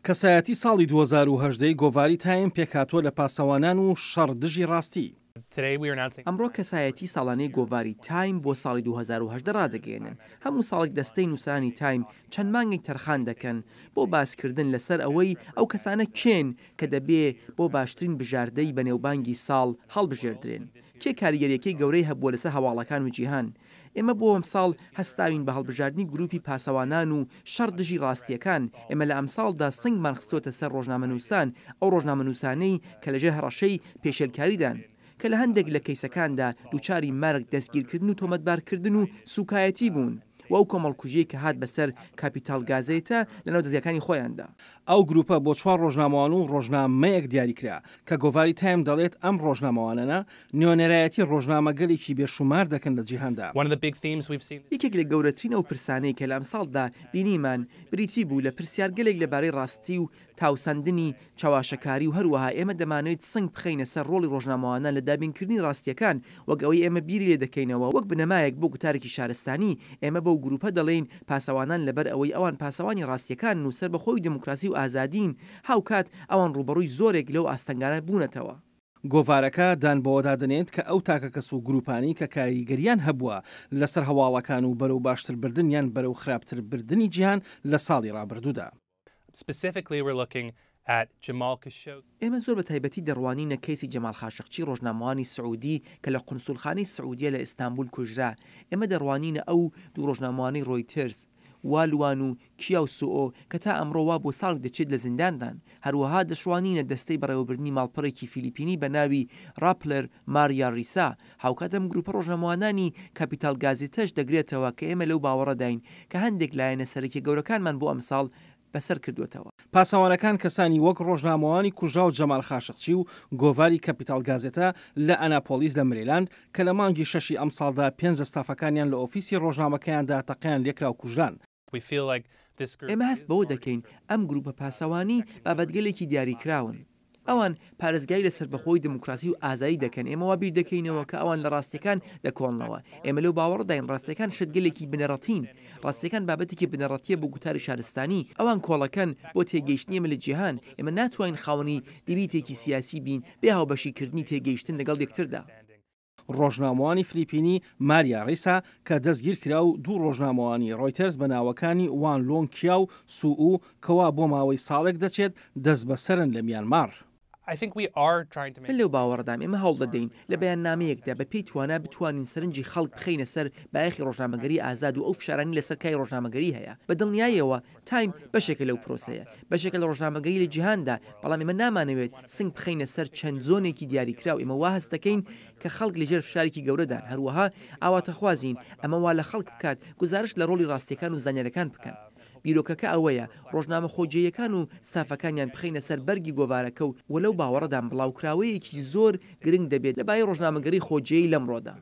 کەسایەتی ساڵی 2010 گۆڤاری تایم پێکهاتووە لە پاسەوانان و شەڕدژی ڕاستی. ئەمڕۆ کەسایەتی ساڵانەی گۆڤاری تایم بۆ ساڵی 2010 ڕادەگەێنن. هەموو ساڵێک دەستەی نووسانی تایم چەند مانگێک تەرخان دەکەن بۆ باسکردن لەسەر ئەوەی ئەو کەسانە کێن کە دەبێ بۆ باشترین بژاردەی بەنێوبانگی ساڵ هەڵبژێردرێن. کێ کاریگەریەکەی گەورەی هەبووە لەسەر هەواڵەکان و جیهان. ئێمە بۆ ئەمساڵ هەستاوین بە هەڵبژاردننی گروپی پاسەوانان و شەڕدژی ڕاستیەکان. ئێمە لە ئەمساڵدا سنگمان خستووەتە سەر ڕۆژنامەنووسان، ئەو ڕۆژنامەنووسانەی کە لەژێر هەڕەشەی پێشێلکاریدان کە لە هەندێک لە کەیسەکاندا دووچاری مەرگ، دەستگیرکردن و تۆمەتبارکردن و سوکایەتی بوون. و ئەو کۆمەڵکوژیەی کە هات بەسەر کاپیتال گازێتە لەناو دەستگاکانی خۆیاندا. ئەو گروپە بۆ 4 ڕۆژنامەوان و ڕۆژنامەیەک دیاریکرا کە گۆڤاری تایم دەڵێت ئەم ڕۆژنامەوانانە نێونێرایەتی ڕۆژنامەگەلێکی بێشومار دەکەن لە جیهاندا. یەکێک لە گەورەترین ئەو پرسانەی کە لە ئەمساڵدا بینیمان بریتی بوو لە پرسیارگەلێک لەبارەی ڕاستی و تاوسەندنی چاواشەکاری و هەروەها ئێمە دەمانوێت سنگ بخەینە سەر ڕۆڵی ڕۆژنامەوانان لە دابینکردنی ڕاستیەکان وەک ئەوەی ئێمە بیری لێ دەکەینەوە وەک بنەمایەک بۆ گوتارێکی شارستانی. ئێمە بەو گروپە دەڵێن پاسەوانان لەبەر ئەوەی ئەوان پاسەوانی ڕاستیەکان و سەر بەخۆی دموکراسی و ئازادین هاوکات ئەوان ڕوبەڕووی زۆرێک لەو ئاستەنگانە بوونەتەوە. گۆڤارەکە دان بەوەدا دەنێت کە ئەو تاکە کەس و گروپانی کە کاریگەریان هەبووە لەسەر هەواڵەکان و بەرەو باشتربردن یان بەرەو خراپتربردننی جیهان لە ساڵی ڕابردوودا. ئێمە زۆر بە تایبەتی دەڕوانینە کەیسی جەمال خاشقچی ڕۆژنامەوانی سعودی کە لە قونسوڵخانەی سعودیە لە ئیستانبول کوژرا. ئێمە دەڕوانینە ئەو دوو ڕۆژنامەوانی ڕۆیترز والوان و کیا و سوئۆ کە تا ئەمڕۆوا بۆ ساڵ دەچێت لە زینداندان. هەروەها دەشوانینە دەستەی بەڕێوەبردننی ماڵپەڕێکی فیلیپینی بە ناوی ڕاپلەر ماریا ریسا. هاوکات ئەم گروپە ڕۆژنامەوانانی کاپیتال گازێتەش دەگرێتەوە کە ئێمە لەو باوەڕەداین کە هەندێک لایەنە سەرەکی گەورەکانمان بۆ ئەمساڵ بەسەر کردوێتەوە. پاسەوانەکان کەسانی وەک ڕۆژنامەوانی کوژرا و جەمال خاشقچی و گۆڤاری کاپیتال گازێتە لە ئەناپۆلیس لە مریلاند کە لە مانگی 6 ئەم ساڵدا 5 ستافەکانیان لە ئۆفیسی ڕۆژنامەکەیاندا تەقیان لێکرا و کوژران. ئێمە هەست بەوە دەکەین ئەم گروپە پاسەوانی بابەتگەلێکی دیاریکراون. ئەوان پارێزگای لەسەر بەخۆی دموکراسی و ئازایی دەکەن. ئێمەوا بیر دەکەینەوە کە ئەوان لە ڕاستیەکان دەکۆڵنەوە. ئێمە لەو باوەڕداین ڕاستیەکان شتگەلێکی بنەڕەتین. ڕاستیەکان بابەتێکی بنەڕەتیە بۆ گوتاری شارستانی. ئەوان کۆڵەکەن بۆ تێگەیشتنی ئێمە لە جیهان. ئێمە ناتوانین خاوەنی دیبیتێکی سیاسی بین بێ هاوبەشیکردنی تێگەیشتن لەگەڵ یەکتردا. ڕۆژنامەوانی فلیپینی ماریا ریسا کە دەستگیر کرا و دوو ڕۆژنامەوانی ڕۆیترز بە ناوەکانی وان لۆنگ کیا و سوئو کەوا بۆ ماوەی ساڵێک دەچێت دەست بەسەرن لە میانمار. من لەو باوەڕدام ئێمە هەوڵ دەدەین لە بەیاننامەیەکدا بە پێی توانە بتوانین سەرنجی خەڵک بخەینە سەر بایەخی ڕۆژنامەگەری ئازاد و ئەو فشارانی لەسەر کای ڕۆژنامەگەری هەیە. بە دڵنیاییەوە تایم بەشێکە لەو پرۆسەیە، بەشێکە لە ڕۆژنامەگەری لە جیهاندا. بەڵام ئێمە نامانەوێت سنگ بخەینە سەر چەند زۆنێکی دیاریکراو. ئێمە وا هەست دەکەین کە خەڵک لەژێر فشارێکی گەورەدان. هەروەها ئاواتەخوازین ئەمە وا لە خەڵک بکات گزارش لە ڕۆڵی ڕاستیەکان و زانیاریەکان بکەن. بیرۆکەکە ئەوەیە ڕۆژنامە خۆجێیەکان و ستافەکانیان بخەینە سەر بەرگی گۆڤارەکە و وەلەو باوەڕەدان بڵاوکراوەیەکی زۆر گرنگ دەبێت لەبارەی ڕۆژنامەگەری خۆجێی لەمڕۆدا.